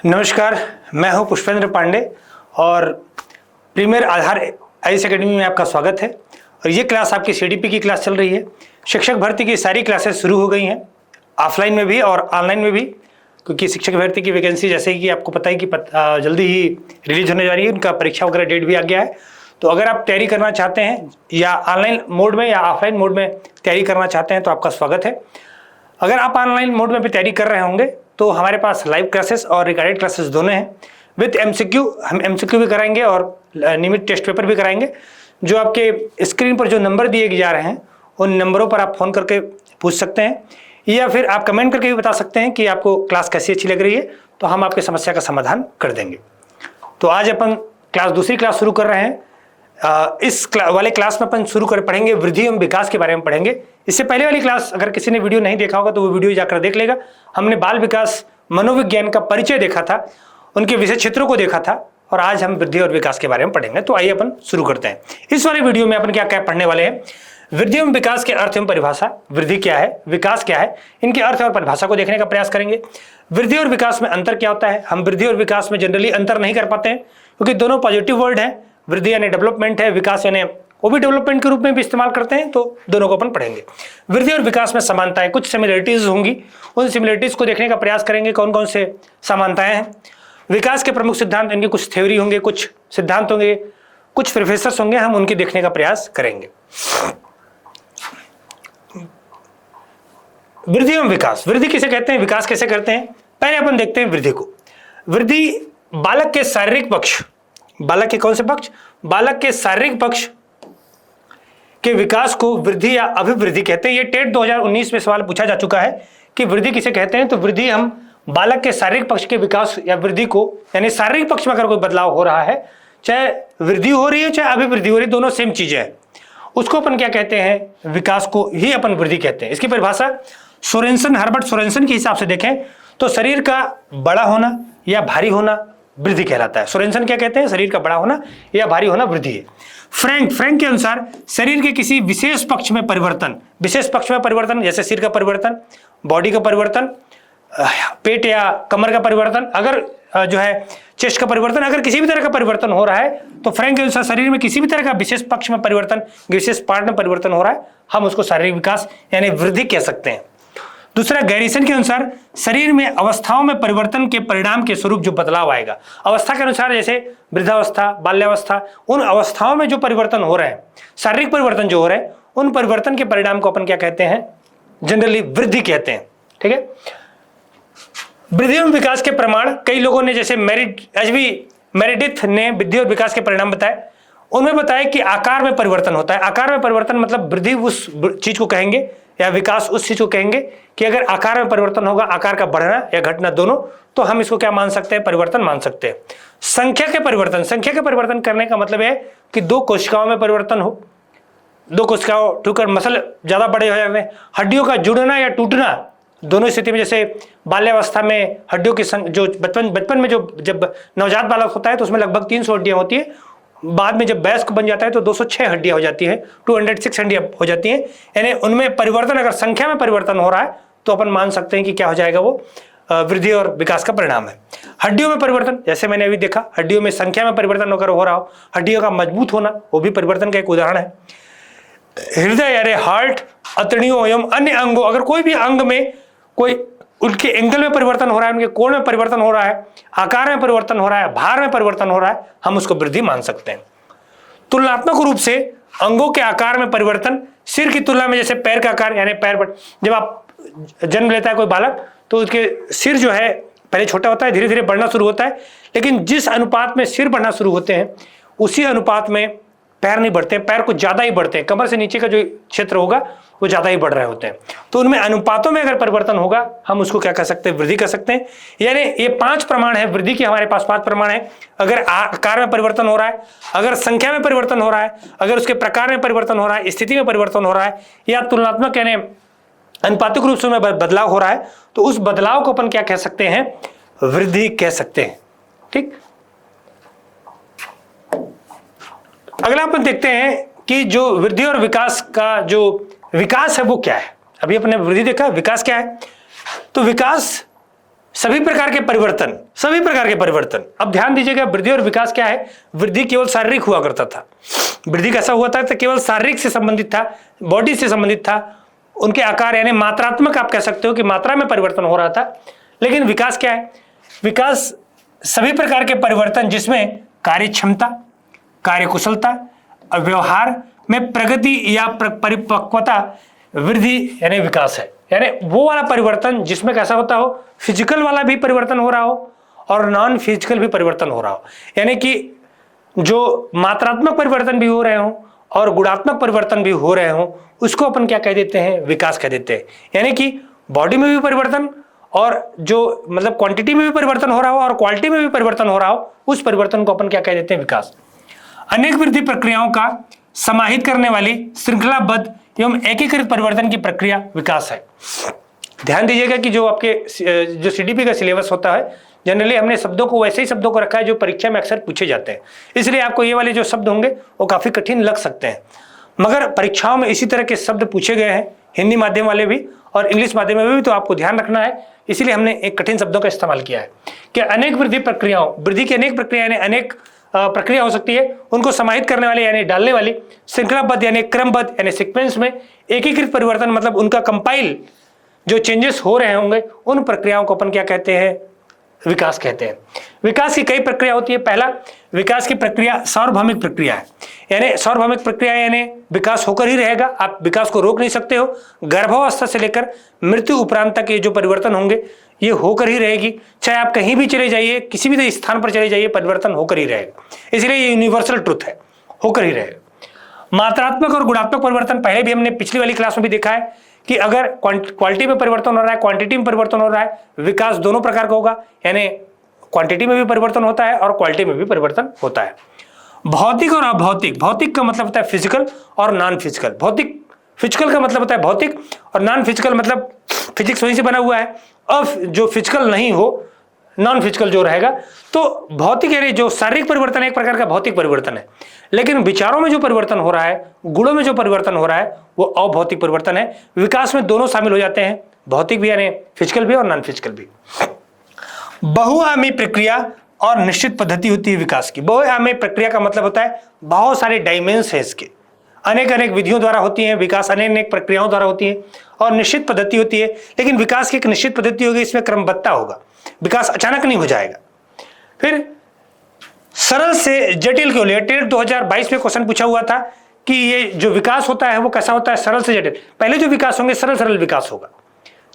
नमस्कार, मैं हूं पुष्पेंद्र पांडे और प्रीमियर आधार आईएएस एकेडमी में आपका स्वागत है। और ये क्लास आपकी सीडीपी की क्लास चल रही है। शिक्षक भर्ती की सारी क्लासेस शुरू हो गई हैं, ऑफलाइन में भी और ऑनलाइन में भी, क्योंकि शिक्षक भर्ती की वैकेंसी जैसे कि आपको पता है कि जल्दी ही रिलीज होने जा रही है, उनका परीक्षा वगैरह डेट भी आ गया है। तो अगर आप तैयारी करना चाहते हैं या ऑनलाइन मोड में या ऑफलाइन मोड में तैयारी करना चाहते हैं तो आपका स्वागत है। अगर आप ऑनलाइन मोड में भी तैयारी कर रहे होंगे तो हमारे पास लाइव क्लासेस और रिकॉर्डेड क्लासेस दोनों हैं विद एमसीक्यू। हम एमसीक्यू भी कराएंगे और नियमित टेस्ट पेपर भी कराएंगे। जो आपके स्क्रीन पर जो नंबर दिए जा रहे हैं उन नंबरों पर आप फ़ोन करके पूछ सकते हैं या फिर आप कमेंट करके भी बता सकते हैं कि आपको क्लास कैसी अच्छी लग रही है, तो हम आपकी समस्या का समाधान कर देंगे। तो आज अपन दूसरी क्लास शुरू कर रहे हैं। इस वाले क्लास में अपन शुरू कर पढ़ेंगे वृद्धि एवं विकास के बारे में पढ़ेंगे। इससे पहले वाली क्लास अगर किसी ने वीडियो नहीं देखा होगा तो वो वीडियो जाकर देख लेगा। हमने बाल विकास मनोविज्ञान का परिचय देखा था, उनके विषय क्षेत्रों को देखा था, और आज हम वृद्धि और विकास के बारे में पढ़ेंगे। तो आइए अपन शुरू करते हैं। इस वाले वीडियो में अपन क्या क्या पढ़ने वाले हैं, वृद्धि एवं विकास के अर्थ एवं परिभाषा, वृद्धि क्या है, विकास क्या है, इनके अर्थ और परिभाषा को देखने का प्रयास करेंगे। वृद्धि और विकास में अंतर क्या होता है। हम वृद्धि और विकास में जनरली अंतर नहीं कर पाते हैं क्योंकि दोनों पॉजिटिव वर्ड हैं। वृद्धि यानी डेवलपमेंट है, विकास यानी वो भी डेवलपमेंट के रूप में भी इस्तेमाल करते हैं, तो दोनों को अपन पढ़ेंगे। वृद्धि और विकास में समानताएं, कुछ सिमिलरिटीज होंगी, उन सिमिलरिटीज को देखने का प्रयास करेंगे। कौन कौन से समानताएं हैं, विकास के प्रमुख सिद्धांत, इनके कुछ थ्योरी होंगे, कुछ सिद्धांत होंगे, कुछ प्रोफेसर्स होंगे, हम उनके देखने का प्रयास करेंगे। वृद्धि एवं विकास, वृद्धि किसे कहते हैं, विकास कैसे करते हैं, पहले अपन देखते हैं वृद्धि को। वृद्धि बालक के शारीरिक पक्ष, बालक के कौन से पक्ष, बालक के शारीरिक पक्ष के विकास को वृद्धि या अभिवृद्धि कहते हैं। ये टेट 2019 में सवाल पूछा जा चुका है कि वृद्धि किसे कहते हैं। तो वृद्धि हम बालक के शारीरिक पक्ष के विकास या वृद्धि को, यानी शारीरिक पक्ष में अगर कोई बदलाव हो रहा है, चाहे वृद्धि हो रही है चाहे अभिवृद्धि हो रही है, दोनों सेम चीजें हैं, उसको अपन क्या कहते हैं, विकास को ही अपन वृद्धि कहते हैं। इसकी परिभाषा सोरेनसन, हर्बर्ट सोरेनसन के हिसाब से देखें तो शरीर का बड़ा होना या भारी होना वृद्धि कहलाता है। सोरेनसन क्या कहते हैं, शरीर का बड़ा होना या भारी होना वृद्धि है। फ्रैंक के अनुसार शरीर के किसी विशेष पक्ष में परिवर्तन, विशेष पक्ष में परिवर्तन जैसे सिर का परिवर्तन, बॉडी का परिवर्तन, पेट या कमर का परिवर्तन, अगर जो है चेस्ट का परिवर्तन, अगर किसी भी तरह का परिवर्तन हो रहा है तो फ्रैंक के अनुसार शरीर में किसी भी तरह का विशेष पक्ष में परिवर्तन, विशेष पार्ट में परिवर्तन हो रहा है, हम उसको शारीरिक विकास यानी वृद्धि कह सकते हैं। दूसरा गैरिसन के अनुसार शरीर में अवस्थाओं में परिवर्तन के परिणाम के स्वरूप जो बदलाव आएगा, अवस्था के अनुसार जैसे वृद्धावस्था, बाल्यावस्था, उन अवस्थाओं में जो परिवर्तन हो रहे हैं, शारीरिक परिवर्तन जो हो रहे हैं, उन परिवर्तन के परिणाम को अपन क्या कहते हैं, जनरली वृद्धि कहते हैं। ठीक है। वृद्धि एवं विकास के प्रमाण कई लोगों ने, जैसे मेरिडिथ ने वृद्धि और विकास के परिणाम बताए, उनमें बताया कि आकार में परिवर्तन होता है। आकार में परिवर्तन मतलब वृद्धि उस चीज को कहेंगे या विकास उस चीज को कहेंगे कि अगर आकार में परिवर्तन होगा, आकार का बढ़ना या घटना दोनों, तो हम इसको क्या मान सकते हैं, परिवर्तन मान सकते हैं। संख्या के परिवर्तन, संख्या के परिवर्तन करने का मतलब है कि दो कोशिकाओं में परिवर्तन हो, दो कोशिकाओं टूटकर मसल ज्यादा बड़े हो जाते हैं, हड्डियों का जुड़ना या टूटना, दोनों स्थिति में, जैसे बाल्यावस्था में हड्डियों की जो बचपन में जो जब नवजात बालक होता है तो उसमें लगभग 300 हड्डियां होती है, बाद में जब वयस्क बन जाता है तो 206 हड्डियां हो जाती है, 206 हड्डियां हो जाती हैं। यानी उनमें परिवर्तन, अगर संख्या में परिवर्तन हो रहा है तो अपन मान सकते हैं कि क्या हो जाएगा, वो वृद्धि और विकास का परिणाम है। हड्डियों में परिवर्तन, जैसे मैंने अभी देखा, हड्डियों में संख्या में परिवर्तन अगर हो रहा हो, हड्डियों का मजबूत होना, वो भी परिवर्तन का एक उदाहरण है। हृदय यानी हार्ट, अतड़ियों एवं अन्य अंगों, अगर कोई भी अंग में कोई उनके एंगल में परिवर्तन हो रहा है, उनके कोण में परिवर्तन हो रहा है, आकार में परिवर्तन हो रहा है, भार में परिवर्तन हो रहा है, हम उसको वृद्धि मान सकते हैं। तुलनात्मक रूप से अंगों के आकार में परिवर्तन सिर की तुलना में, जैसे पैर का आकार, यानी पैर पर जब आप जन्म लेता है कोई बालक तो उसके सिर जो है पहले छोटा होता है, धीरे धीरे बढ़ना शुरू होता है, लेकिन जिस अनुपात में सिर बढ़ना शुरू होते हैं उसी अनुपात में पैर नहीं बढ़ते, पैर कुछ ज्यादा ही बढ़ते हैं, कमर से नीचे का जो क्षेत्र होगा वो ज्यादा ही बढ़ रहे होते हैं। तो उनमें अनुपातों में अगर परिवर्तन होगा, हम उसको क्या कह सकते हैं, वृद्धि कर सकते हैं। यानी ये 5 प्रमाण है वृद्धि के, हमारे पास 5 प्रमाण है। अगर आकार में परिवर्तन हो रहा है, अगर संख्या में परिवर्तन हो रहा है, अगर उसके प्रकार में परिवर्तन हो रहा है, स्थिति में परिवर्तन हो रहा है, या तुलनात्मक यानी अनुपातिक रूप से बदलाव हो रहा है, तो उस बदलाव को अपन क्या कह सकते हैं, वृद्धि कह सकते हैं। ठीक। अगला अपन देखते हैं कि जो वृद्धि और विकास का जो विकास है वो क्या है। अभी अपने वृद्धि देखा, विकास क्या है। तो विकास सभी प्रकार के परिवर्तन। अब ध्यान दीजिएगा, वृद्धि और विकास क्या है? वृद्धि केवल शारीरिक हुआ करता था। वृद्धि कैसा हुआ था? तो केवल शारीरिक से संबंधित था, बॉडी से संबंधित था, उनके आकार यानी मात्रात्मक आप कह सकते हो कि मात्रा में परिवर्तन हो रहा था। लेकिन विकास क्या है? विकास सभी प्रकार के परिवर्तन जिसमें कार्य क्षमता, कार्य कुशलता और व्यवहार में प्रगति या परिपक्वता वृद्धि यानी विकास है। यानी वो वाला परिवर्तन जिसमें कैसा होता हो, फिजिकल वाला भी परिवर्तन हो रहा हो और नॉन फिजिकल भी परिवर्तन हो रहा हो। यानी कि जो मात्रात्मक परिवर्तन भी हो रहे हो और गुणात्मक परिवर्तन भी हो रहे हो, उसको अपन क्या कह देते हैं? विकास कह देते हैं। यानी कि बॉडी में भी परिवर्तन और जो मतलब क्वांटिटी में भी परिवर्तन हो रहा हो और क्वालिटी में भी परिवर्तन हो रहा हो, उस परिवर्तन को अपन क्या कह देते हैं? विकास। अनेक वृद्धि प्रक्रियाओं का समाहित करने वाली श्रृंखलाबद्ध एवं एकीकृत परिवर्तन की प्रक्रिया विकास है। ध्यान दीजिएगा कि जो आपके जो सीडीपी का सिलेबस होता है, जनरली हमने शब्दों को वैसे ही शब्दों को रखा है जो परीक्षा में अक्सर पूछे जाते हैं, इसलिए आपको ये वाले जो शब्द होंगे वो काफी कठिन लग सकते हैं, मगर परीक्षाओं में इसी तरह के शब्द पूछे गए हैं, हिंदी माध्यम वाले भी और इंग्लिश माध्यम में भी, तो आपको ध्यान रखना है। इसीलिए हमने एक कठिन शब्दों का इस्तेमाल किया है कि अनेक वृद्धि प्रक्रियाओं, वृद्धि की अनेक प्रक्रिया यानी अनेक प्रक्रिया हो सकती है, उनको समाहित करने वाले यानी डालने वाली, श्रृंखलाबद्ध यानी क्रमबद्ध यानी सीक्वेंस में, एकीकृत परिवर्तन मतलब उनका कंपाइल जो चेंजेस हो रहे होंगे, उन प्रक्रियाओं को अपन क्या कहते हैं? विकास कहते हैं। विकास की कई प्रक्रिया होती है। पहला विकास की प्रक्रिया सार्वभौमिक प्रक्रिया है। यानी सार्वभौमिक प्रक्रिया यानी विकास होकर ही रहेगा, आप विकास को रोक नहीं सकते हो। गर्भावस्था से लेकर मृत्यु उपरांत तक ये जो परिवर्तन होंगे ये होकर ही रहेगी, चाहे आप कहीं भी चले जाइए, किसी भी स्थान पर चले जाइए, परिवर्तन होकर ही रहेगा। इसलिए ये यूनिवर्सल ट्रुथ है, होकर ही रहेगा। मात्रात्मक और गुणात्मक परिवर्तन पहले भी हमने पिछली वाली क्लास में भी देखा है कि अगर क्वालिटी में परिवर्तन हो रहा है, क्वांटिटी में परिवर्तन हो रहा है, विकास दोनों प्रकार का होगा। यानी क्वांटिटी में भी परिवर्तन होता है और क्वालिटी में भी परिवर्तन होता है। भौतिक और अभौतिक, भौतिक का मतलब होता है फिजिकल और नॉन फिजिकल। भौतिक, फिजिकल का मतलब होता है भौतिक और नॉन फिजिकल मतलब फिजिक्स वहीं से बना हुआ है। अब जो फिजिकल नहीं हो, नॉन फिजिकल जो रहेगा, तो भौतिक यानी जो शारीरिक परिवर्तन है एक प्रकार का भौतिक परिवर्तन है, लेकिन विचारों में जो परिवर्तन हो रहा है, गुणों में जो परिवर्तन हो रहा है, वो अभौतिक परिवर्तन है। विकास में दोनों शामिल हो जाते हैं, भौतिक भी यानी फिजिकल भी और नॉन फिजिकल भी। बहुआयामी प्रक्रिया और निश्चित पद्धति होती है विकास की। बहुआयामी प्रक्रिया का मतलब होता है बहुत सारे डायमेंशंस है इसके, अनेक अनेक विधियों द्वारा होती है विकास, अनेक अनेक प्रक्रियाओं द्वारा होती है और निश्चित पद्धति होती है। लेकिन विकास की एक निश्चित पद्धति होगी, इसमें क्रमबद्धता होगा, विकास अचानक नहीं हो जाएगा। फिर सरल से जटिल क्यों ले, टेट 2022 में क्वेश्चन पूछा हुआ था कि ये जो विकास होता है वो कैसा होता है? सरल से जटिल। पहले जो विकास होंगे सरल सरल विकास होगा,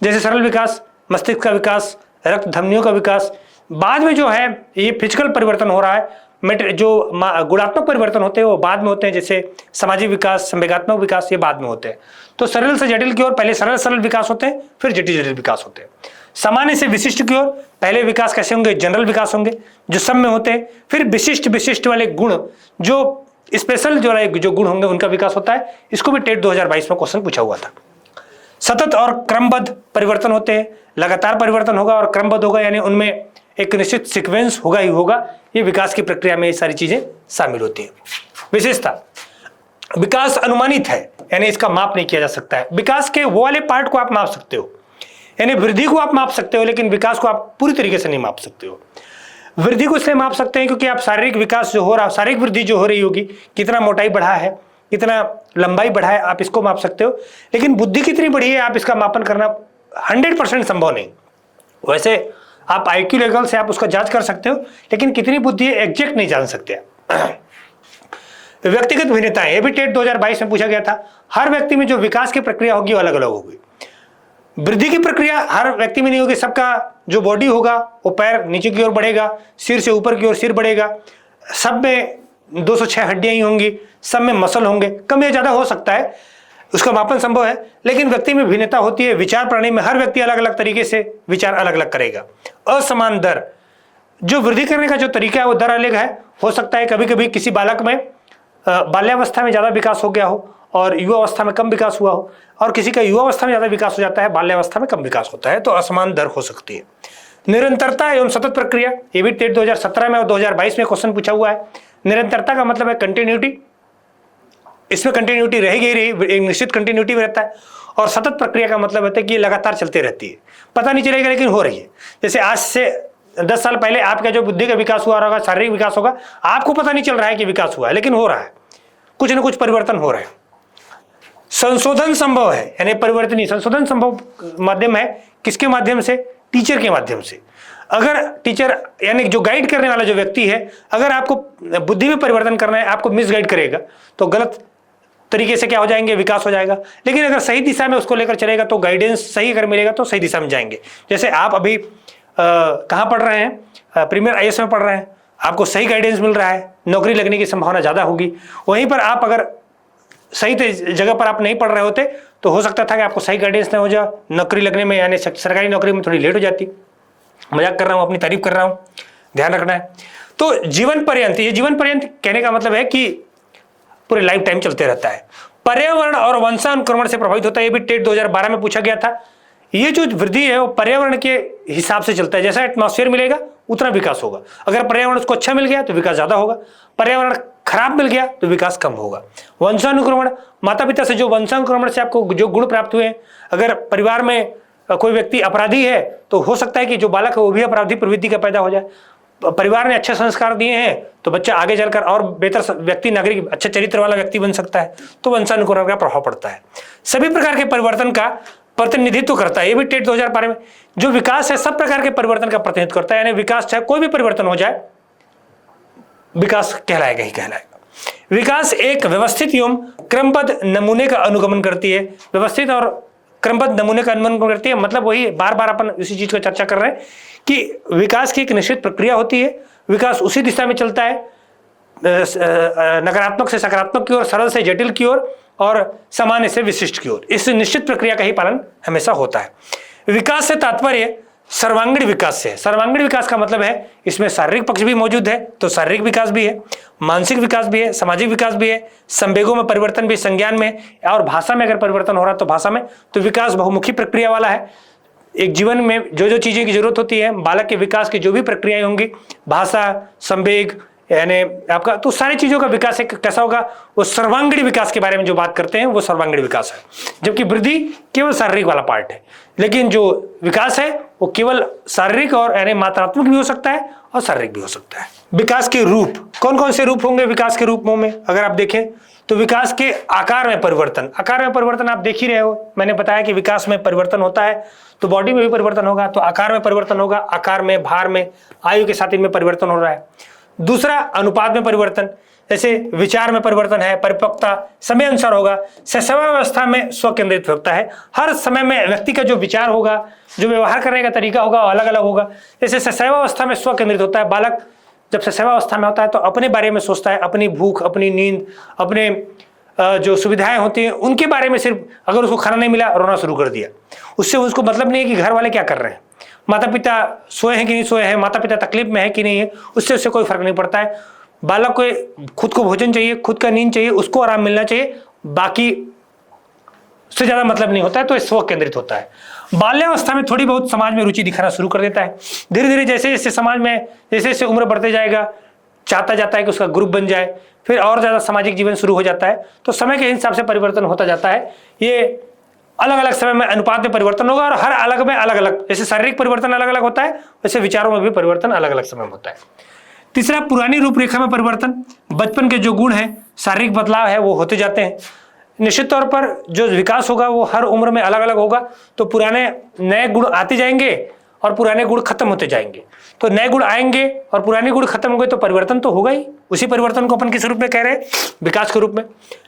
जैसे सरल विकास, मस्तिष्क का विकास, रक्त धमनियों का विकास। बाद में जो है ये फिजिकल परिवर्तन हो रहा है, जो गुणात्मक परिवर्तन होते हैं वो बाद में होते हैं, जैसे सामाजिक विकास, संवेगात्मक विकास, ये बाद में होते हैं। तो सरल से जटिल की ओर पहले सरल सरल विकास होते हैं, फिर जटिल जटिल विकास होते हैं। सामान्य से विशिष्ट की ओर पहले विकास कैसे होंगे? जनरल विकास होंगे जो सब में होते हैं, फिर विशिष्ट विशिष्ट वाले गुण, जो स्पेशल जो गुण होंगे उनका विकास होता है। इसको भी टेट 2022 में क्वेश्चन पूछा हुआ था। सतत और क्रमबद्ध परिवर्तन होते हैं, लगातार परिवर्तन होगा और क्रमबद्ध होगा, यानी उनमें एक निश्चित सीक्वेंस होगा ही होगा। ये विकास की प्रक्रिया में ये सारी चीजें शामिल होती हैं। विशेषता, विकास अनुमानित है, यानी इसका माप नहीं किया जा सकता है। विकास के वो वाले पार्ट को आप माप सकते हो, यानी वृद्धि को आप माप सकते हो, लेकिन विकास को आप पूरी तरीके से नहीं माप सकते हो। वृद्धि को इसलिए माप सकते हैं क्योंकि आप शारीरिक विकास जो हो रहा, शारीरिक वृद्धि जो हो रही होगी, कितना मोटाई बढ़ा है, कितना लंबाई बढ़ा है, आप इसको माप सकते हो। लेकिन बुद्धि कितनी बढ़ी है, आप इसका मापन करना 100% संभव नहीं। वैसे आप IQ लेवल से आप उसका जांच कर सकते हो, लेकिन कितनी बुद्धि है एग्जैक्ट नहीं जान सकते। व्यक्तिगत भिन्नताएं, ये भी टेट 2022 में पूछा गया था। हर व्यक्ति में जो विकास की प्रक्रिया होगी वो अलग अलग होगी। वृद्धि की प्रक्रिया हर व्यक्ति में नहीं होगी। सबका जो बॉडी होगा वो पैर नीचे की ओर बढ़ेगा, सिर से ऊपर की ओर सिर बढ़ेगा, सब में 206 हड्डियां ही होंगी, सब में मसल होंगे, कम या ज्यादा हो सकता है, उसका मापन संभव है। लेकिन व्यक्ति में भिन्नता होती है। विचार प्रणाली में हर व्यक्ति अलग अलग तरीके से विचार अलग अलग करेगा। असमान दर, जो वृद्धि करने का जो तरीका है वो दर अलग है। हो सकता है कभी कभी किसी बालक में बाल्यावस्था में ज्यादा विकास हो गया हो और युवावस्था में कम विकास हुआ हो, और किसी का युवावस्था में ज्यादा विकास हो जाता है, बाल्यावस्था में कम विकास होता है, तो असमान दर हो सकती है। निरंतरता एवं सतत प्रक्रिया, ये भी टेट 2017 में और 2022 में क्वेश्चन पूछा हुआ है। निरंतरता का मतलब है कंटिन्यूटी, इसमें कंटिन्यूटी रहेगी ही रही, एक निश्चित कंटिन्यूटी में रहता है। और सतत प्रक्रिया का मतलब होता है कि ये लगातार चलती रहती है, पता नहीं चलेगा लेकिन हो रही है। जैसे आज से 10 साल पहले आपका जो बुद्धि का विकास हुआ होगा, शारीरिक विकास होगा, आपको पता नहीं चल रहा है कि विकास हुआ है, लेकिन हो रहा है, कुछ ना कुछ परिवर्तन हो रहा है। संशोधन संभव है, यानी परिवर्तनीय संशोधन संभव माध्यम है किसके माध्यम से? टीचर के माध्यम से। अगर टीचर यानी जो गाइड करने वाला जो व्यक्ति है, अगर आपको बुद्धि में परिवर्तन करना है, आपको मिसगाइड करेगा तो गलत तरीके से क्या हो जाएंगे? विकास हो जाएगा। लेकिन अगर सही दिशा में उसको लेकर चलेगा तो गाइडेंस सही अगर मिलेगा तो सही दिशा में जाएंगे। जैसे आप अभी कहाँ पढ़ रहे हैं? प्रीमियर आईएएस में पढ़ रहे हैं, आपको सही गाइडेंस मिल रहा है, नौकरी लगने की संभावना ज़्यादा होगी। वहीं पर आप अगर सही जगह पर आप नहीं पढ़ रहे होते तो हो सकता था कि आपको सही गाइडेंस नहीं हो जाए, नौकरी लगने में यानी सरकारी नौकरी में थोड़ी लेट हो जाती। मजाक कर रहा हूँ, अपनी तारीफ कर रहा हूँ, ध्यान रखना है। तो जीवन पर्यंत, ये जीवन पर्यंत कहने का मतलब है कि पूरे लाइफ टाइम चलते रहता है। पर्यावरण और वंशानुक्रमण से प्रभावित होता है, ये भी टेट 2012 में पूछा गया था। ये जो वृद्धि है वो पर्यावरण के हिसाब से चलता है, जैसा एटमॉस्फेयर मिलेगा उतना विकास होगा। अगर पर्यावरण उसको अच्छा मिल गया तो विकास ज्यादा होगा, पर्यावरण खराब मिल गया तो विकास कम होगा। वंशानुक्रमण, माता पिता से जो वंशानुक्रमण से आपको जो गुण प्राप्त हुए हैं, अगर परिवार में कोई व्यक्ति अपराधी है तो हो सकता है कि जो बालक है वो भी अपराधी प्रवृत्ति का पैदा हो जाए। परिवार ने अच्छे संस्कार दिए हैं तो बच्चा आगे चलकर और बेहतर व्यक्ति, नागरिक, अच्छे चरित्र वाला व्यक्ति बन सकता है। तो वंशानुक्रमण का प्रभाव पड़ता है, सभी प्रकार के परिवर्तन का प्रतिनिधित्व करता है। ये भी टेट 2012 में जो विकास है सब प्रकार के परिवर्तन का प्रतिनिधित्व करता है, यानी विकास चाहे कोई भी परिवर्तन हो जाए विकास कहलाएगा ही कहलाएगा। विकास एक व्यवस्थित एवं क्रमबद्ध नमूने का अनुगमन करती है। व्यवस्थित और क्रमबद्ध नमूने का अनुगमन करती है मतलब वही बार बार अपन इसी चीज को चर्चा कर रहे हैं कि विकास की एक निश्चित प्रक्रिया होती है, विकास उसी दिशा में चलता है, नकारात्मक से सकारात्मक की ओर, सरल से जटिल की ओर और सामान्य से विशिष्ट की ओर। इस निश्चित प्रक्रिया का ही पालन हमेशा होता है। विकास से तात्पर्य सर्वांगीण विकास से। सर्वांगीण विकास का मतलब है इसमें शारीरिक पक्ष भी मौजूद है तो शारीरिक विकास भी है, मानसिक विकास भी है, सामाजिक विकास भी है, संवेगों में परिवर्तन भी, संज्ञान में और भाषा में अगर परिवर्तन हो रहा है तो भाषा में। तो विकास बहुमुखी प्रक्रिया वाला है। एक जीवन में जो जो चीजें की जरूरत होती है, बालक के विकास की जो भी प्रक्रियाएं होंगी, भाषा, संवेग, यानी आपका, तो सारी चीजों का विकास एक कैसा होगा? वो सर्वांगीण विकास के बारे में जो बात करते हैं वो सर्वांगीण विकास है। जबकि वृद्धि केवल शारीरिक वाला पार्ट है, लेकिन जो विकास है वो केवल शारीरिक और यानी मात्रात्मक भी हो सकता है और शारीरिक भी हो सकता है। विकास के रूप कौन कौन से रूप होंगे? विकास के रूपों में अगर आप देखें तो विकास के आकार में परिवर्तन, आकार में परिवर्तन आप देख ही रहे हो। मैंने बताया कि विकास में परिवर्तन होता है तो बॉडी में भी परिवर्तन होगा, तो आकार में परिवर्तन होगा, आकार में, भार में, आयु के साथ इनमें परिवर्तन हो रहा है। दूसरा अनुपात में परिवर्तन, जैसे विचार में परिवर्तन है, परिपक्वता समय अनुसार होगा। शैशवावस्था में स्व केंद्रित होता है, हर समय में व्यक्ति का जो विचार होगा, जो व्यवहार करने का तरीका होगा अलग अलग होगा। जैसे शैशवावस्था में स्व केंद्रित होता है, बालक जब शैशवावस्था में होता है तो अपने बारे में सोचता है, अपनी भूख, अपनी नींद, अपने जो सुविधाएं होती हैं उनके बारे में, सिर्फ अगर उसको खाना नहीं मिला रोना शुरू कर दिया। उससे उसको मतलब नहीं है कि घर वाले क्या कर रहे हैं, माता पिता सोए हैं कि नहीं सोए हैं, माता पिता तकलीफ में है कि नहीं है, उससे कोई फर्क नहीं पड़ता है। बालक को खुद को भोजन चाहिए, खुद का नींद चाहिए, उसको आराम मिलना चाहिए, बाकी से ज्यादा मतलब नहीं होता है, तो स्व केंद्रित होता है। बाल्यावस्था में थोड़ी बहुत समाज में रुचि दिखाना शुरू कर देता है। धीरे धीरे जैसे जैसे समाज में जैसे जैसे उम्र बढ़ते जाएगा, चाहता जाता है कि उसका ग्रुप बन जाए, फिर और ज्यादा सामाजिक जीवन शुरू हो जाता है, तो समय के हिसाब से परिवर्तन होता जाता है। ये अलग अलग समय में अनुपात में परिवर्तन होगा और हर अलग में अलग अलग, जैसे शारीरिक परिवर्तन अलग अलग होता है वैसे विचारों में भी परिवर्तन अलग अलग समय में होता है। तीसरा पुरानी रूपरेखा में परिवर्तन, बचपन के जो गुण हैं, शारीरिक बदलाव है वो होते जाते हैं। निश्चित तौर पर जो विकास होगा वो हर उम्र में अलग अलग होगा, तो पुराने नए गुण आते जाएंगे और पुराने गुण खत्म होते जाएंगे। तो नए गुण आएंगे और पुराने गुण खत्म हो गए तो परिवर्तन तो होगा ही। उसी परिवर्तन को अपन किस रूप में कह रहे हैं? विकास के रूप में।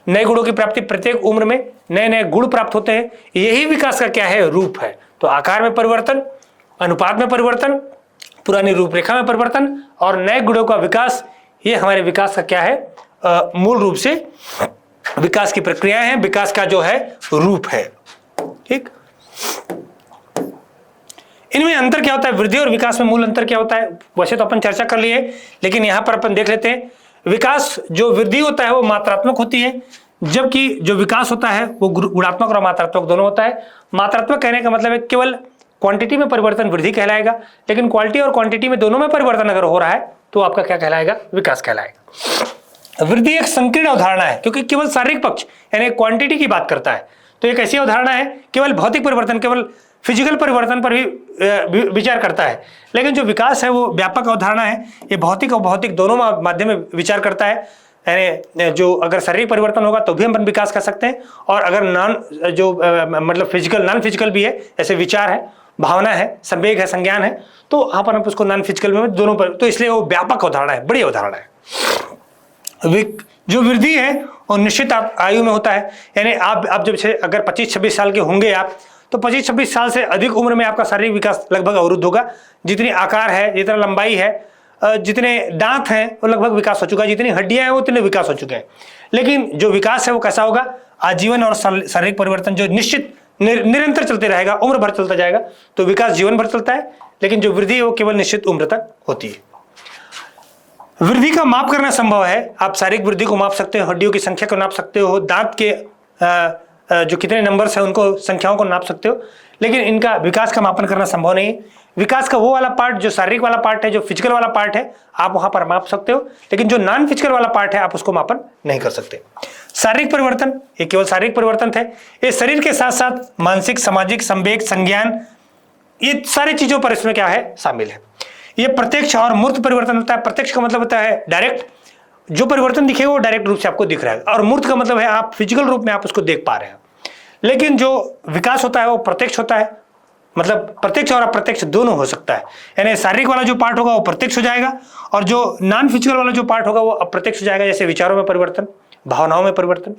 नए गुणों की प्राप्ति, प्रत्येक उम्र में नए नए गुण प्राप्त होते हैं, यही विकास का क्या है? रूप है। तो आकार में परिवर्तन, अनुपात में परिवर्तन, पुरानी रूपरेखा में परिवर्तन और नए गुणों का विकास, ये हमारे विकास का क्या है? मूल रूप से विकास की प्रक्रियाएं हैं, विकास का जो है रूप है। ठीक, इनमें अंतर क्या होता है? वृद्धि और विकास में मूल अंतर क्या होता है? वैसे तो अपन चर्चा कर लिए, लेकिन यहां पर अपन देख लेते हैं। विकास, जो वृद्धि होता है वो मात्रात्मक होती है, जबकि जो विकास होता है वो गुणात्मक और मात्रात्मक दोनों होता है। मात्रात्मक कहने का मतलब है केवल क्वांटिटी में परिवर्तन वृद्धि कहलाएगा, लेकिन क्वालिटी और क्वांटिटी में दोनों में परिवर्तन अगर हो रहा है तो आपका क्या कहलाएगा? विकास कहलाएगा। वृद्धि एक संकीर्ण अवधारणा है क्योंकि केवल शारीरिक पक्ष यानी क्वांटिटी की बात करता है, तो एक ऐसी अवधारणा है केवल भौतिक परिवर्तन, केवल फिजिकल परिवर्तन पर ही विचार करता है, लेकिन जो विकास है वो व्यापक अवधारणा है, ये भौतिक और भौतिक दोनों माध्यम में विचार करता है। यानी जो अगर शारीरिक परिवर्तन होगा तो भी हम विकास कर सकते हैं, और अगर मतलब फिजिकल नॉन फिजिकल भी है, जैसे विचार है, भावना है, संवेग है, संज्ञान है, तो यहाँ पर हम उसको नॉन फिजिकल में दोनों पर, तो इसलिए वो व्यापक अवधारणा है, बड़ी अवधारणा है। जो वृद्धि है वो निश्चित आयु में होता है, यानी आप जब अगर 25-26 साल के होंगे आप, तो 25-26 साल से अधिक उम्र में आपका शारीरिक विकास लगभग अवरुद्ध होगा। जितनी आकार है, जितना लंबाई है, जितने दांत हैं वो लगभग विकास हो चुका है, जितनी हड्डियां हैं वो उतने विकास हो चुके हैं। लेकिन जो विकास है वो कैसा होगा? आजीवन और शारीरिक परिवर्तन जो निश्चित निरंतर चलते रहेगा, उम्र भर चलता जाएगा, तो विकास जीवन भर चलता है, लेकिन जो वृद्धि है वो केवल निश्चित उम्र तक होती है। वृद्धि का माप करना संभव है, आप शारीरिक वृद्धि को माप सकते हो, हड्डियों की संख्या को नाप सकते हो, दांत के जो कितने नंबर्स हैं उनको, संख्याओं को नाप सकते हो, लेकिन इनका विकास का मापन करना संभव नहीं है। विकास का वो वाला पार्ट जो शारीरिक वाला पार्ट है, जो फिजिकल वाला पार्ट है, आप वहां पर माप सकते हो, लेकिन जो नॉन फिजिकल वाला पार्ट है आप उसको मापन नहीं कर सकते। शारीरिक परिवर्तन ये केवल शारीरिक परिवर्तन थे, ये शरीर के साथ साथ मानसिक, सामाजिक, संवेग, संज्ञान, ये सारी चीजों पर इसमें क्या है, शामिल है। ये प्रत्यक्ष और मूर्त परिवर्तन होता है। प्रत्यक्ष का मतलब होता है डायरेक्ट, जो परिवर्तन दिखेगा वो डायरेक्ट रूप से आपको दिख रहा है, और मूर्त का मतलब है आप फिजिकल रूप में आप उसको देख पा रहे हैं। लेकिन जो विकास होता है वो प्रत्यक्ष होता है, मतलब प्रत्यक्ष और अप्रत्यक्ष दोनों हो सकता है। यानी शारीरिक वाला जो पार्ट होगा वो प्रत्यक्ष हो जाएगा, और जो नॉन फिजिकल वाला जो पार्ट होगा वो अप्रत्यक्ष हो जाएगा, जैसे विचारों में परिवर्तन, भावनाओं में परिवर्तन।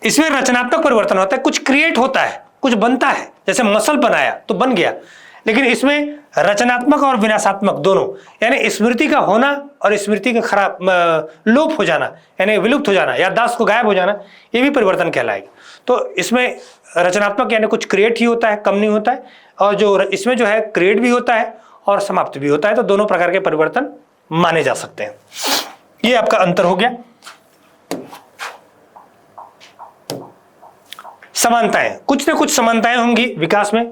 इसमें रचनात्मक परिवर्तन होता है, कुछ क्रिएट होता है, कुछ बनता है, जैसे मसल बनाया तो बन गया, लेकिन इसमें रचनात्मक और विनाशात्मक दोनों, यानी स्मृति का होना और स्मृति का खराब लोप हो जाना, यानी विलुप्त हो जाना, याददाश्त को गायब हो जाना, ये भी परिवर्तन कहलाएगा। तो इसमें रचनात्मक यानी कुछ क्रिएट ही होता है, कम नहीं होता है, और जो इसमें जो है क्रिएट भी होता है और समाप्त भी होता है, तो दोनों प्रकार के परिवर्तन माने जा सकते हैं। ये आपका अंतर हो गया। समानताएं, कुछ ना कुछ समानताएं होंगी विकास में,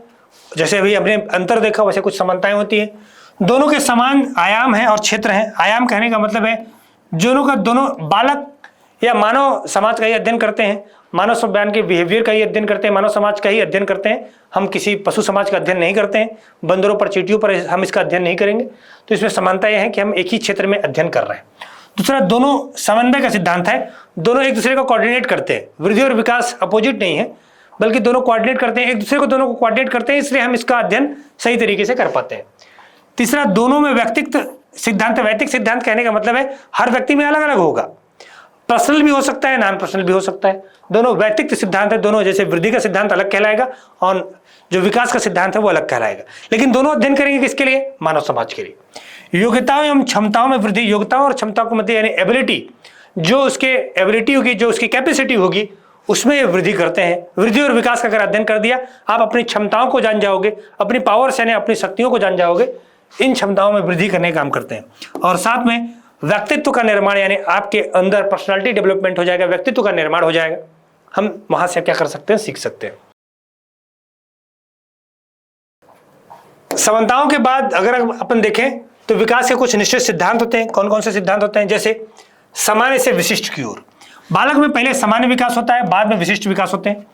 जैसे अभी हमने अंतर देखा वैसे कुछ समानताएं होती है। दोनों के समान आयाम है और क्षेत्र है। आयाम कहने का मतलब है दोनों बालक या मानव समाज का ही अध्ययन करते हैं, मानव सभ्यान के बिहेवियर का ही अध्ययन करते हैं, मानव समाज का ही अध्ययन करते हैं। हम किसी पशु समाज का अध्ययन नहीं करते हैं, बंदरों पर, चींटियों पर हम इसका अध्ययन नहीं करेंगे। तो इसमें समानता यह है कि हम एक ही क्षेत्र में अध्ययन कर रहे हैं। दूसरा, दोनों समन्वय का सिद्धांत है, दोनों एक दूसरे को कोऑर्डिनेट करते हैं। वृद्धि और विकास अपोजिट नहीं है, बल्कि दोनों कोऑर्डिनेट करते हैं, एक दूसरे को दोनों को कोऑर्डिनेट करते हैं, इसलिए हम इसका अध्ययन सही तरीके से कर पाते हैं। तीसरा, दोनों में व्यक्तित्व सिद्धांत, वैयक्तिक सिद्धांत कहने का मतलब है हर व्यक्ति में अलग अलग होगा, पर्सनल भी हो सकता है, नॉन पर्सनल भी हो सकता है। दोनों वैयक्तिक सिद्धांत है, दोनों, जैसे वृद्धि का सिद्धांत अलग कहलाएगा और जो विकास का सिद्धांत है वो अलग कहलाएगा, लेकिन दोनों अध्ययन करेंगे किसके लिए? मानव समाज के लिए। योग्यताओं एवं क्षमताओं में वृद्धि, योग्यताओं और क्षमताओं के मध्य यानी एबिलिटी, जो उसके एबिलिटी होगी, जो उसकी कैपेसिटी होगी, उसमें ये वृद्धि करते हैं। वृद्धि और विकास का अगर अध्ययन कर दिया, आप अपनी क्षमताओं को जान जाओगे, अपनी पावर्स यानी अपनी शक्तियों को जान जाओगे, इन क्षमताओं में वृद्धि करने का काम करते हैं। और साथ में व्यक्तित्व का निर्माण, यानी आपके अंदर पर्सनालिटी डेवलपमेंट हो जाएगा, व्यक्तित्व का निर्माण हो जाएगा। हम वहां से क्या कर सकते हैं? सीख सकते हैं। समानताओं के बाद अगर अपन देखें तो विकास के कुछ निश्चित सिद्धांत होते हैं। कौन कौन से सिद्धांत होते हैं? जैसे सामान्य से विशिष्ट की ओर। बालक में पहले सामान्य विकास होता है, बाद में विशिष्ट विकास होते हैं।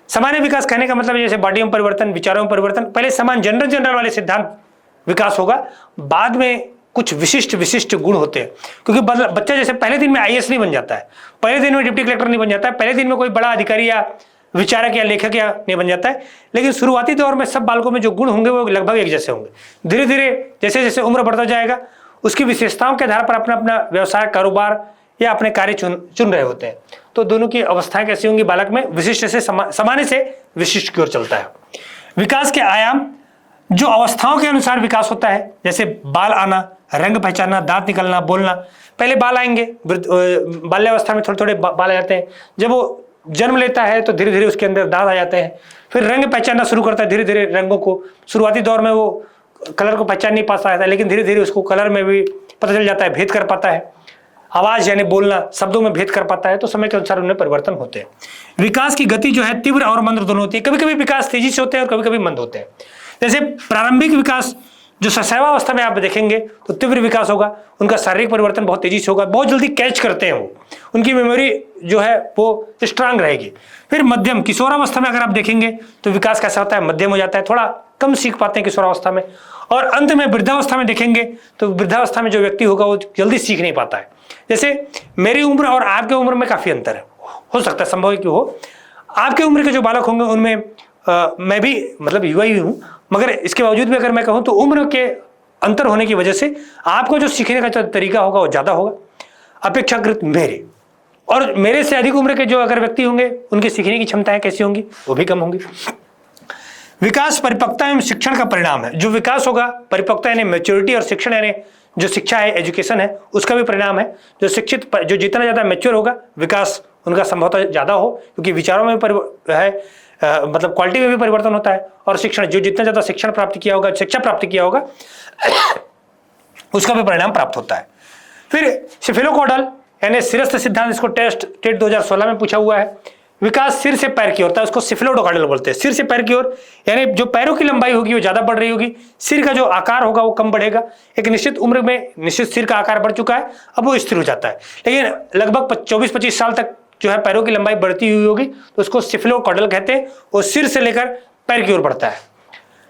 सामान्य विकास कहने का मतलब जैसे बॉडी में परिवर्तन, विचारों में परिवर्तन, पहले समान जनरल वाले सिद्धांत विकास होगा, बाद में कुछ विशिष्ट गुण होते हैं। क्योंकि बच्चा जैसे पहले दिन में आईएएस नहीं बन जाता है, पहले दिन में डिप्टी कलेक्टर नहीं बन जाता है, पहले दिन में कोई बड़ा अधिकारी या विचारक या लेखक या नहीं बन जाता है, लेकिन शुरुआती दौर में सब बालकों में जो गुण होंगे वो लगभग एक जैसे होंगे। धीरे धीरे जैसे जैसे उम्र बढ़ता जाएगा, उसकी विशेषताओं के आधार पर अपना अपना व्यवसाय, कारोबार या अपने कार्य चुन रहे होते हैं। तो दोनों की अवस्थाएं कैसी होंगी? बालक में विशिष्ट से सामान्य से विशिष्ट की ओर चलता है। विकास के आयाम जो अवस्थाओं के अनुसार विकास होता है, जैसे बाल आना, रंग पहचानना, दांत निकलना, बोलना। पहले बाल आएंगे, बाल्यावस्था में थोड़े थोड़े बाल आ जाते हैं। जब वो जन्म लेता है तो धीरे धीरे उसके अंदर दांत आ जाते हैं। फिर रंग पहचानना शुरू करता है, धीरे धीरे रंगों को। शुरुआती दौर में वो कलर को पहचान नहीं पाता है, लेकिन धीरे धीरे उसको कलर में भी पता चल जाता है, भेद कर पाता है। आवाज यानी बोलना, शब्दों में भेद कर पाता है। तो समय के अनुसार उनमें परिवर्तन होते हैं। विकास की गति जो है तीव्र और मंद दोनों होती है। कभी कभी विकास तेजी से होते हैं और कभी कभी मंद होते हैं। जैसे प्रारंभिक विकास जो शैशवावस्था में आप देखेंगे तो तीव्र विकास होगा, उनका शारीरिक परिवर्तन बहुत तेजी से होगा, बहुत जल्दी कैच करते हैं वो, उनकी मेमोरी जो है वो स्ट्रांग रहेगी। फिर मध्यम किशोरावस्था में अगर आप देखेंगे तो विकास कैसा होता है, मध्यम हो जाता है, थोड़ा कम सीख पाते हैं किशोरावस्था में। और अंत में वृद्धावस्था में देखेंगे तो वृद्धावस्था में जो व्यक्ति होगा वो जल्दी सीख नहीं पाता है। जैसे मेरी उम्र और आपके उम्र में काफी अंतर है, हो सकता है, संभव है कि हो। आपके उम्र के जो बालक होंगे उनमें मैं भी मतलब युवा ही हूँ, मगर इसके बावजूद भी अगर मैं कहूँ तो उम्र के अंतर होने की वजह से आपको जो सीखने का जो तरीका होगा वो ज़्यादा होगा अपेक्षाकृत मेरे। और मेरे से अधिक उम्र के जो अगर व्यक्ति होंगे उनकी सीखने की क्षमताएं कैसी होंगी, वो भी कम होंगी। विकास परिपक्वता एवं शिक्षण का परिणाम है। जो विकास होगा परिपक्वता यानी मैच्योरिटी, और शिक्षण यानी जो शिक्षा है, एजुकेशन है, उसका भी परिणाम है। जो शिक्षित, जो जितना ज़्यादा मैच्योर होगा विकास उनका संभवतः ज़्यादा हो, क्योंकि विचारों में मतलब क्वालिटी में भी परिवर्तन होता है। और शिक्षण, जो जितना ज़्यादा शिक्षण प्राप्त किया होगा, शिक्षा प्राप्त किया होगा, उसका भी परिणाम प्राप्त होता है। फिर सिफेलोकॉडल यानी सिरस्थ सिद्धांत, इसको टेट 2016 में पूछा हुआ है। विकास सिर से पैर की ओर होता है, उसको सिफेलोकॉडल बोलते हैं। सिर से पैर की ओर यानी जो पैरों की लंबाई होगी वो ज़्यादा बढ़ रही होगी, सिर का जो आकार होगा वो कम बढ़ेगा। एक निश्चित उम्र में निश्चित सिर का आकार बढ़ चुका है, अब वो स्थिर हो जाता है, लेकिन लगभग 24-25 साल तक जो है पैरों की लंबाई बढ़ती हुई होगी, तो उसको सिफेलोकॉडल कहते हैं। वो सिर से लेकर पैर की ओर बढ़ता है।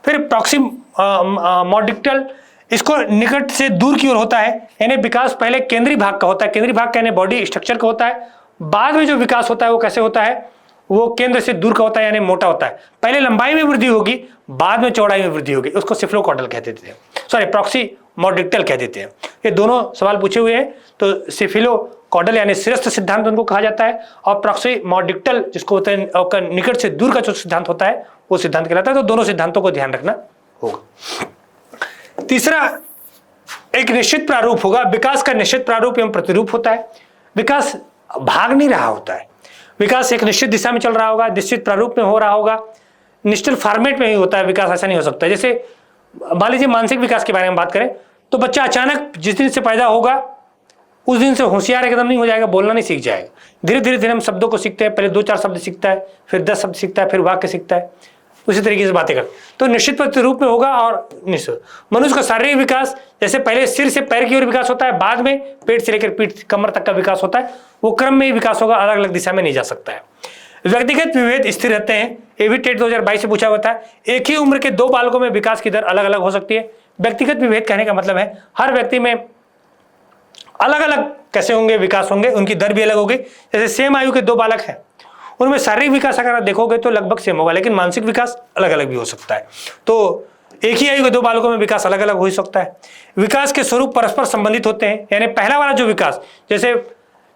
फिर प्रॉक्सिमोडिक्टल, इसको निकट से दूर की ओर होता है, यानी विकास पहले केंद्रीय भाग का होता है, केंद्रीय भाग का यानी बॉडी स्ट्रक्चर का होता है। बाद में जो विकास होता है वो कैसे होता है, वो केंद्र से दूर का होता है, यानी मोटा होता है। पहले लंबाई में वृद्धि होगी, बाद में चौड़ाई में वृद्धि होगी, उसको सिफेलोकॉडल कहते थे, सॉरी प्रॉक्सिमोडिक्टल कह देते हैं। ये दोनों सवाल पूछे हुए हैं, तो सिफेलोकॉडल यानी सिरस्थ सिद्धांत उनको कहा जाता है, और प्रॉक्सिमोडिक्टल जिसको होता है निकट से दूर का जो सिद्धांत होता है वो सिद्धांत कहलाता है। तो दोनों सिद्धांतों को ध्यान रखना होगा। तीसरा, एक निश्चित प्रारूप होगा। विकास का निश्चित प्रारूप एवं प्रतिरूप होता है। विकास भाग नहीं रहा होता है, विकास एक निश्चित दिशा में चल रहा होगा, निश्चित प्रारूप में हो रहा होगा, निश्चित फॉर्मेट में ही होता है। विकास ऐसा नहीं हो सकता। जैसे मान लीजिए मानसिक विकास के बारे में बात करें तो बच्चा अचानक जिस दिन से पैदा होगा उस दिन से होशियार एकदम नहीं हो जाएगा, बोलना नहीं सीख जाएगा। धीरे धीरे हम शब्दों को सीखते हैं, पहले 2-4 शब्द सीखता है, फिर 10 शब्द सीखता है, फिर वाक्य सीखता है, उसी तरीके से बातें कर। तो निश्चित प्रतिरूप में होगा। और निश्चित मनुष्य का शारीरिक विकास, जैसे पहले सिर से पैर की ओर विकास होता है, बाद में पेट से लेकर पीठ कमर तक का विकास होता है, वो क्रम में ही विकास होगा, अलग अलग दिशा में नहीं जा सकता है। व्यक्तिगत विभेद स्थिर रहते हैं, ये भी टेट 2022 से पूछा हुआ था। एक ही उम्र के दो बालकों में विकास की दर अलग अलग हो सकती है। व्यक्तिगत विभेद कहने का मतलब है हर व्यक्ति में अलग अलग कैसे होंगे, विकास होंगे, उनकी दर भी अलग होगी। जैसे सेम आयु के दो बालक हैं, उनमें शारीरिक विकास अगर आप देखोगे तो लगभग सेम होगा, लेकिन मानसिक विकास अलग अलग भी हो सकता है। तो एक ही आयु के दो बालकों में विकास अलग अलग हो सकता है। विकास के स्वरूप परस्पर संबंधित होते हैं, यानी पहला वाला जो विकास, जैसे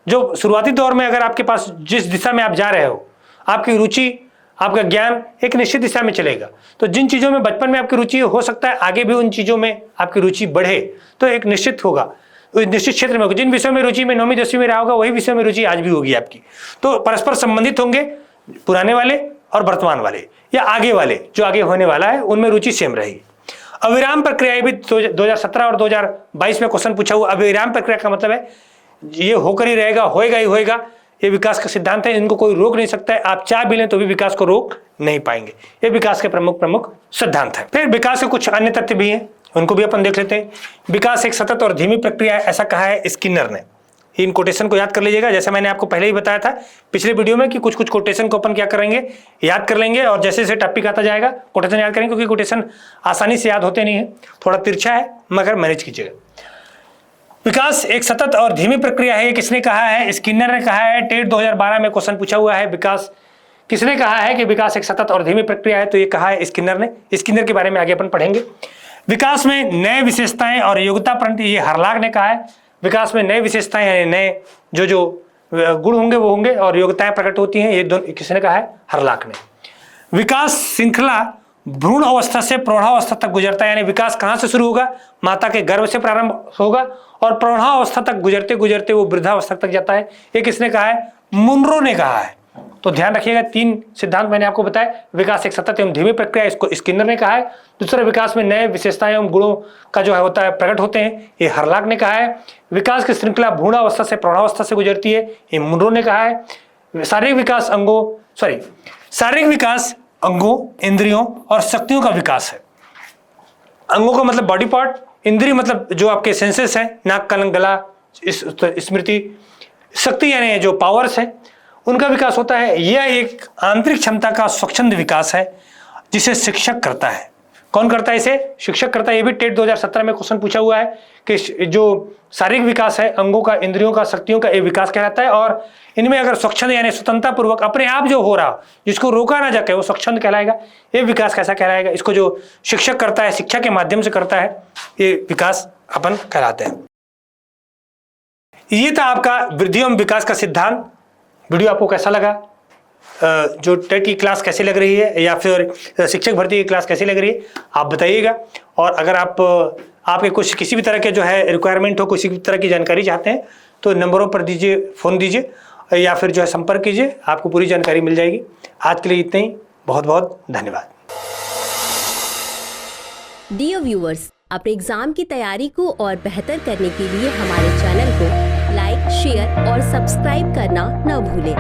जो शुरुआती दौर में अगर आपके पास जिस दिशा में आप जा रहे हो, आपकी रुचि, आपका ज्ञान एक निश्चित दिशा में चलेगा। तो जिन चीज़ों में बचपन में आपकी रुचि हो सकता है आगे भी उन चीज़ों में आपकी रुचि बढ़े, तो एक निश्चित होगा, निश्चित क्षेत्र में होगा। जिन विषयों में रुचि में 9वीं 10वीं में रहा होगा वही विषयों में रुचि आज भी होगी आपकी। तो परस्पर संबंधित होंगे, पुराने वाले और वर्तमान वाले या आगे वाले, जो आगे होने वाला है उनमें रुचि सेम रहेगी। अविराम प्रक्रिया भी 2017 और 2022 में क्वेश्चन पूछा हुआ। अविराम प्रक्रिया का मतलब है ये होकर ही रहेगा, होएगा ही होएगा, ये विकास का सिद्धांत है, इनको कोई रोक नहीं सकता है। आप चाह भी लें तो भी विकास को रोक नहीं पाएंगे। ये विकास के प्रमुख सिद्धांत है। फिर विकास के कुछ अन्य तथ्य भी हैं, उनको भी अपन देख लेते हैं। विकास एक सतत और धीमी प्रक्रिया है, ऐसा कहा है स्किनर ने। इन कोटेशन को याद कर लीजिएगा, जैसे मैंने आपको पहले ही बताया था पिछले वीडियो में कि कुछ कुछ कोटेशन को अपन क्या करेंगे, याद कर लेंगे, और जैसे जैसे टॉपिक आता जाएगा कोटेशन याद करेंगे, क्योंकि कोटेशन आसानी से याद होते नहीं है, थोड़ा तिरछा है, मगर मैनेज कीजिएगा। विकास एक सतत और धीमी प्रक्रिया है, किसने कहा है? स्किनर ने कहा है। टेट 2012 में क्वेश्चन पूछा हुआ है, विकास किसने कहा है कि विकास एक सतत और धीमी प्रक्रिया है? तो ये कहा है स्किनर ने। स्किनर के बारे में आगे अपन पढ़ेंगे। विकास में नए विशेषताएं और योग्यता परंतु, ये हरलाक ने कहा है। विकास में नए विशेषताएं यानी नए जो गुण होंगे वो होंगे और योग्यताएं प्रकट होती हैं, ये दोनों किसने कहा है? हरलाक ने। विकास श्रृंखला भ्रूण अवस्था से प्रौढ़ावस्था तक गुजरता है, यानी विकास कहाँ से शुरू होगा? माता के गर्भ से प्रारंभ होगा और प्रौढ़ावस्था तक गुजरते गुजरते वो वृद्धावस्था तक जाता है। ये किसने कहा है? मुनरो ने कहा है। तो ध्यान रखिएगा, 3 सिद्धांत मैंने आपको बताया। विकास एक सतत एवं धीमी प्रक्रिया, इसको स्किनर ने कहा है। दूसरा, विकास में नए विशेषताएं एवं गुणों का जो है होता है प्रकट होते हैं, ये हरलाक ने कहा है। विकास की श्रृंखला भ्रूणावस्था से प्रौढ़ावस्था से गुजरती है, ये मुनरो ने कहा है। शारीरिक विकास अंगों, इंद्रियों और शक्तियों का विकास है। अंगों का मतलब बॉडी पार्ट, इंद्रिय मतलब जो आपके सेंसेस हैं, नाक, कान, गला, स्मृति, शक्ति यानी जो पावर्स है उनका विकास होता है। यह एक आंतरिक क्षमता का स्वच्छंद विकास है जिसे शिक्षक करता है। कौन करता है इसे? शिक्षक करता है। ये भी टेट 2017 में क्वेश्चन पूछा हुआ है कि जो शारीरिक विकास है अंगों का, इंद्रियों का, शक्तियों का, ये विकास कहलाता है। और इनमें अगर स्वच्छंद यानी स्वतंत्रता पूर्वक अपने आप जो हो रहा, जिसको रोका ना जाके, वो स्वच्छंद कहलाएगा। ये विकास कैसा कहलाएगा? इसको जो शिक्षक करता है, शिक्षा के माध्यम से करता है, ये विकास अपन कहलाते हैं। ये था आपका वृद्धि एवं विकास का सिद्धांत। वीडियो आपको कैसा लगा? जो टेट की क्लास कैसी लग रही है या फिर शिक्षक भर्ती की क्लास कैसी लग रही है आप बताइएगा। और अगर आपके कुछ किसी भी तरह के जो है रिक्वायरमेंट हो, किसी भी तरह की जानकारी चाहते हैं तो नंबरों पर दीजिए, फ़ोन दीजिए या फिर जो है संपर्क कीजिए, आपको पूरी जानकारी मिल जाएगी। आज के लिए इतना ही। बहुत बहुत धन्यवाद। डियर व्यूअर्स, अपने एग्जाम की तैयारी को और बेहतर करने के लिए हमारे चैनल को लाइक, शेयर और सब्सक्राइब करना न भूलें।